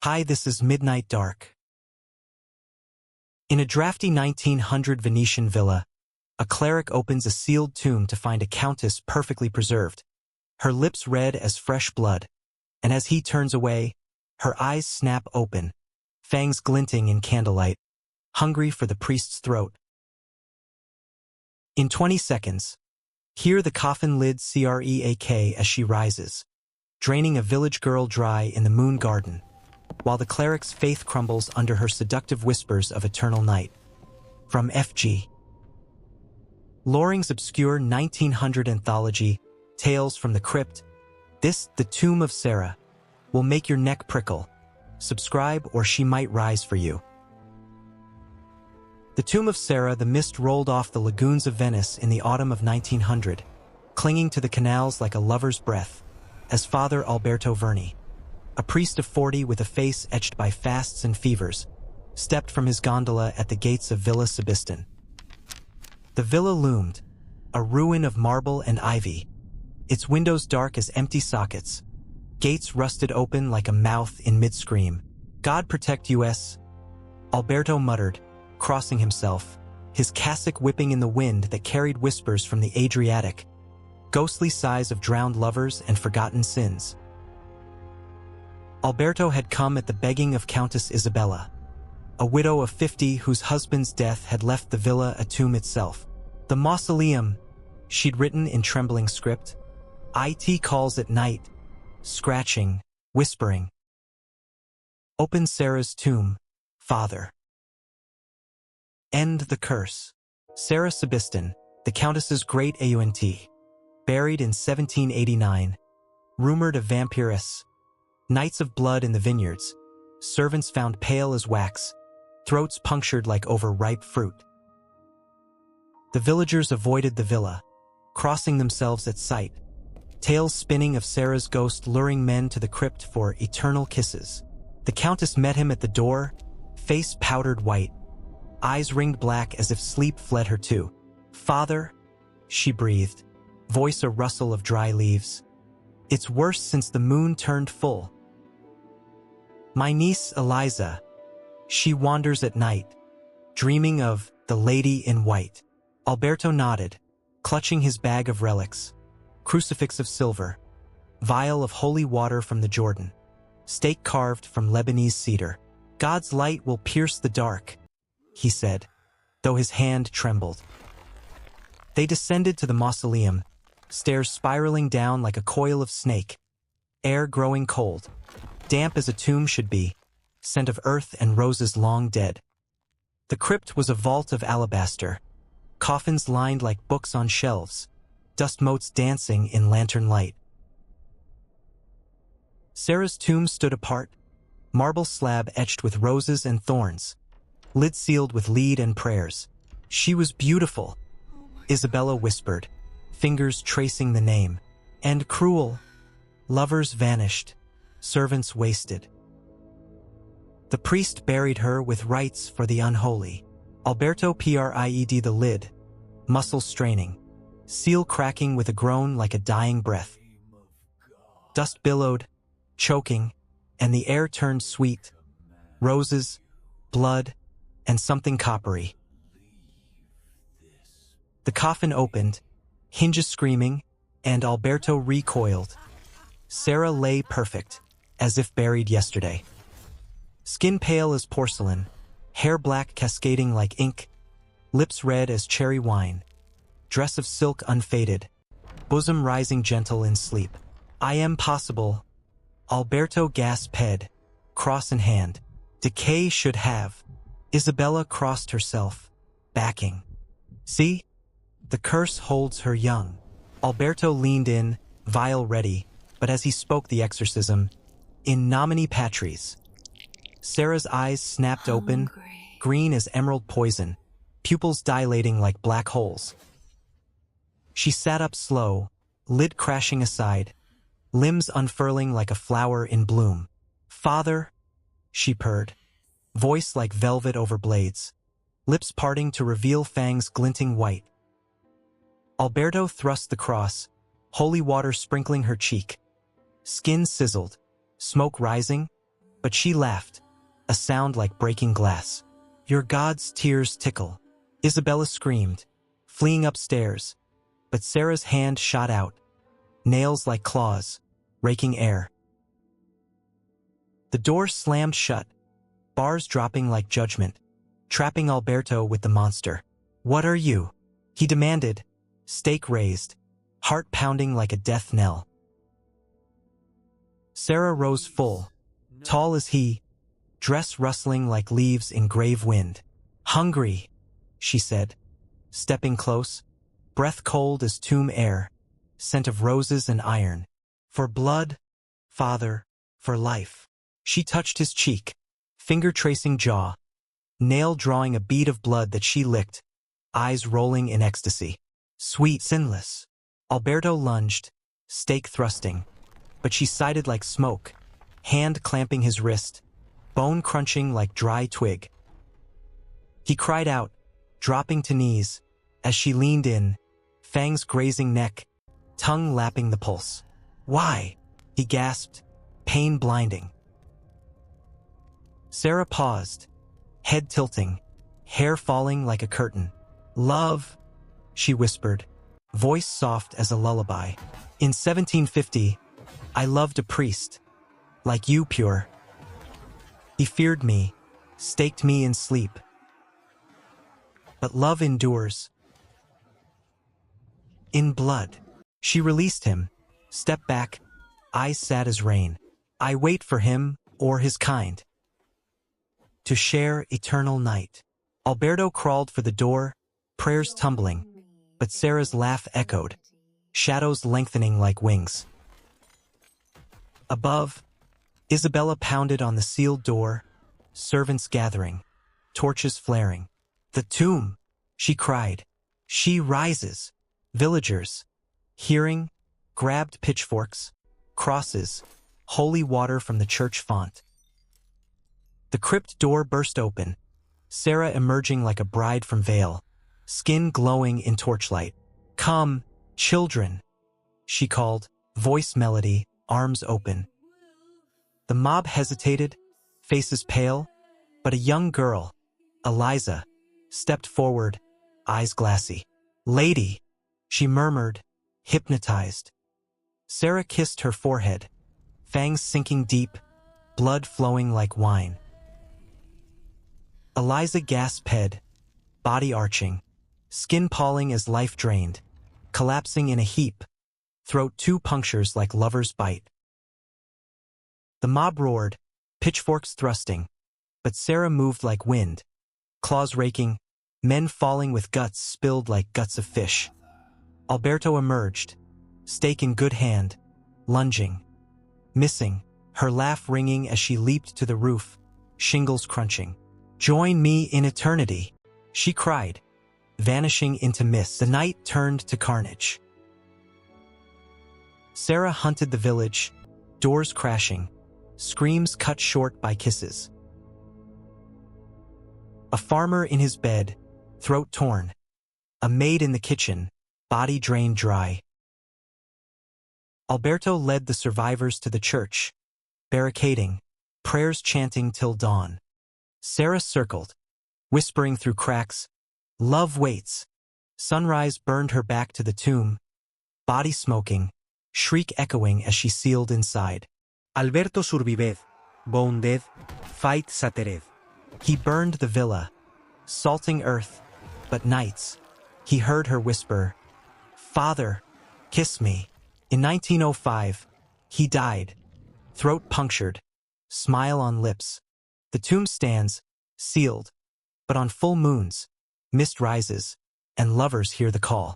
Hi, this is Midnight Dark. In a drafty 1900 Venetian villa, a cleric opens a sealed tomb to find a countess perfectly preserved, her lips red as fresh blood, and as he turns away, her eyes snap open, fangs glinting in candlelight, hungry for the priest's throat. In 20 seconds, hear the coffin lid crack as she rises, draining a village girl dry in the moon garden, while the cleric's faith crumbles under her seductive whispers of eternal night. From F.G. Loring's obscure 1900 anthology, Tales from the Crypt, this, The Tomb of Sarah, will make your neck prickle. Subscribe or she might rise for you. The Tomb of Sarah, the mist rolled off the lagoons of Venice in the autumn of 1900, clinging to the canals like a lover's breath, as Father Alberto Verni, a priest of 40 with a face etched by fasts and fevers, stepped from his gondola at the gates of Villa Seduced. The villa loomed, a ruin of marble and ivy, its windows dark as empty sockets, gates rusted open like a mouth in mid-scream. "God protect us," Alberto muttered, crossing himself, his cassock whipping in the wind that carried whispers from the Adriatic, ghostly sighs of drowned lovers and forgotten sins. Alberto had come at the begging of Countess Isabella, a widow of 50 whose husband's death had left the villa a tomb itself. "The Mausoleum," she'd written in trembling script. "It calls at night," scratching, whispering. "Open Sarah's tomb, Father. End the curse." Sarah Seduced, the Countess's great aunt, buried in 1789, rumored a vampiress. Nights of blood in the vineyards, servants found pale as wax, throats punctured like overripe fruit. The villagers avoided the villa, crossing themselves at sight, tales spinning of Sarah's ghost luring men to the crypt for eternal kisses. The Countess met him at the door, face powdered white, eyes ringed black as if sleep fled her too. "Father," she breathed, voice a rustle of dry leaves. "It's worse since the moon turned full. My niece Eliza, she wanders at night, dreaming of the lady in white." Alberto nodded, clutching his bag of relics, crucifix of silver, vial of holy water from the Jordan, stake carved from Lebanese cedar. "God's light will pierce the dark," he said, though his hand trembled. They descended to the mausoleum, stairs spiraling down like a coil of snake, air growing cold, damp as a tomb should be, scent of earth and roses long dead. The crypt was a vault of alabaster, coffins lined like books on shelves, dust motes dancing in lantern light. Sarah's tomb stood apart, marble slab etched with roses and thorns, lid sealed with lead and prayers. "She was beautiful," Isabella whispered, fingers tracing the name. "And cruel. Lovers vanished, servants wasted." The priest buried her with rites for the unholy. Alberto pried the lid, muscles straining, seal cracking with a groan like a dying breath. Dust billowed, choking, and the air turned sweet. Roses, blood, and something coppery. The coffin opened, hinges screaming, and Alberto recoiled. Sarah lay perfect, as if buried yesterday. Skin pale as porcelain, hair black cascading like ink, lips red as cherry wine, dress of silk unfaded, bosom rising gentle in sleep. "I am possible," Alberto gasped, head, cross in hand. "Decay should have." Isabella crossed herself, backing. "See? The curse holds her young." Alberto leaned in, vial ready, but as he spoke the exorcism, "In nomine Patris." Sarah's eyes snapped open, green as emerald poison, pupils dilating like black holes. She sat up slow, lid crashing aside, limbs unfurling like a flower in bloom. "Father," she purred, voice like velvet over blades, lips parting to reveal fangs glinting white. Alberto thrust the cross, holy water sprinkling her cheek. Skin sizzled, smoke rising, But she laughed, a sound like breaking glass. Your God's tears tickle. Isabella screamed, fleeing upstairs, but Sarah's hand shot out, nails like claws, raking air. The door slammed shut, bars dropping like judgment, trapping Alberto with the monster. What are you? He demanded, stake raised, heart pounding like a death knell. Sarah rose full, tall as he, dress rustling like leaves in grave wind. Hungry, she said, stepping close, breath cold as tomb air, scent of roses and iron. For blood, Father, for life. She touched his cheek, finger tracing jaw, nail drawing a bead of blood that she licked, eyes rolling in ecstasy. Sweet, sinless. Alberto lunged, stake thrusting, but she sided like smoke, hand clamping his wrist, bone crunching like dry twig. He cried out, dropping to knees, as she leaned in, fangs grazing neck, tongue lapping the pulse. Why? He gasped, pain blinding. Sarah paused, head tilting, hair falling like a curtain. Love, she whispered, voice soft as a lullaby. In 1750, I loved a priest, like you, pure. He feared me, staked me in sleep. But love endures. In blood. She released him, stepped back, eyes sad as rain. I wait for him, or his kind, to share eternal night. Alberto crawled for the door, prayers tumbling, but Sarah's laugh echoed, shadows lengthening like wings. Above, Isabella pounded on the sealed door, servants gathering, torches flaring. The tomb, she cried. She rises. Villagers, hearing, grabbed pitchforks, crosses, holy water from the church font. The crypt door burst open, Sarah emerging like a bride from veil, skin glowing in torchlight. Come, children, she called, voice melody, arms open. The mob hesitated, faces pale, but a young girl, Eliza, stepped forward, eyes glassy. Lady, she murmured, hypnotized. Sarah kissed her forehead, fangs sinking deep, blood flowing like wine. Eliza gasped head, body arching, skin palling as life drained, collapsing in a heap, throat two punctures like lover's bite. The mob roared, pitchforks thrusting, but Sarah moved like wind, claws raking, men falling with guts spilled like guts of fish. Alberto emerged, stake in good hand, lunging, missing, her laugh ringing as she leaped to the roof, shingles crunching. Join me in eternity, she cried, vanishing into mist. The night turned to carnage. Sarah hunted the village, doors crashing, screams cut short by kisses. A farmer in his bed, throat torn. A maid in the kitchen, body drained dry. Alberto led the survivors to the church, barricading, prayers chanting till dawn. Sarah circled, whispering through cracks, love waits. Sunrise burned her back to the tomb, body smoking, shriek echoing as she sealed inside. Alberto survived, wounded, fight satered. He burned the villa, salting earth, but nights, he heard her whisper, Father, kiss me. In 1905, he died, throat punctured, smile on lips. The tomb stands, sealed, but on full moons, mist rises, and lovers hear the call.